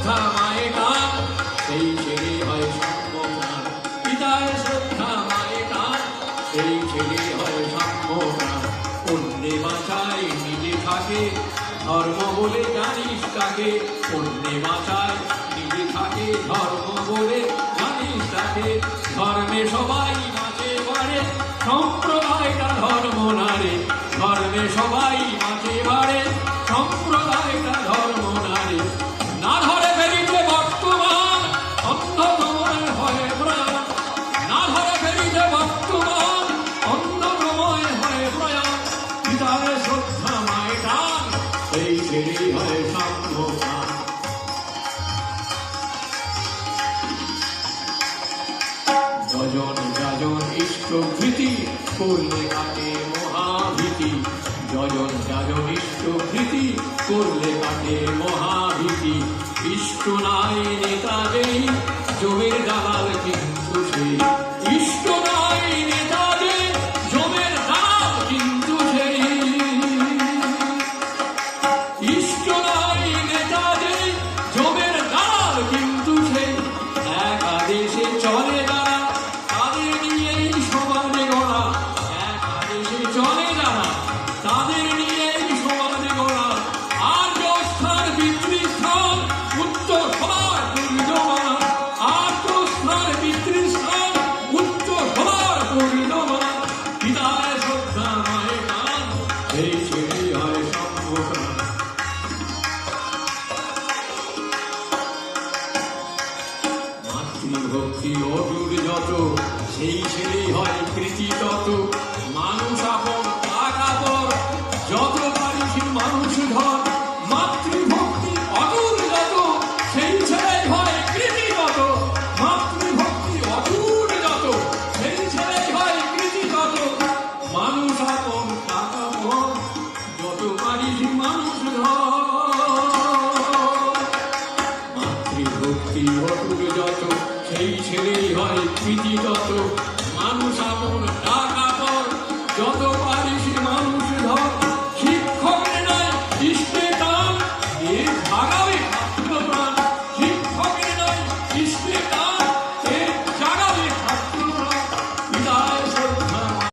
শ্রদ্ধা মায়ে টান, সেই ছেলে হয় সম্মোহন। পিতায় শ্রদ্ধা মায়ে টান, সেই ছেলে হয় সম্মোহন। পুণ্যে বাঁচায় নিজে থাকে, ধর্ম বলে জানিস কাকে। পুণ্যে বাঁচায় নিজে থাকে, ধর্ম বলে জানিস তাকে। ধর্মে সবাই বাঁচে বাড়ে, সম্প্রদায়টা ধর্ম নারে। ধর্মে সবাই বাঁচে বাড়ে, সম্প্রদায়টা ধর্ম নারে। না ধরে ফেরিতে বর্তমান, অন্ধতময় হয় প্রয়াণ। না ধরে ফেরিতে বর্তমান, অন্ধতময় হয় প্রয়াণ। পিতায় শ্রদ্ধা মায়ে টান, সেই ছেলে হয় সম্মোহন। যজন যাজন ইষ্টভৃতি, করলে কাটে মহাভীতি। যজন যাজন ইষ্টভৃতি, করলে কাটে মহাভীতি। ইষ্ট নাই নেতা যেই, জমের দালাল কিন্তু সেই। ইষ্ট নাই নেতা যে, জমের দালাল কিন্তু সেই। ইষ্ট নাই নেতা যে, জমের দালাল কিন্তু সেই। এক আদেশে চলে যারা, তাদের নিয়েই সমাজে গড়া। এক আদেশে চলে যারা, তাদের নিয়েই সমাজে গড়া। আর্য স্থান পিতৃস্থান, উচ্চ সবার পরিণমান। আর্য স্থান পিতৃস্থান, উচ্চ সবার পরিণমান। পিতায় শ্রদ্ধা মায়ে টান, সেই ছেলে হয় সম্মোহন। মাতৃভক্তি অটুট যত, সেই ছেলে হয় কৃতি তত।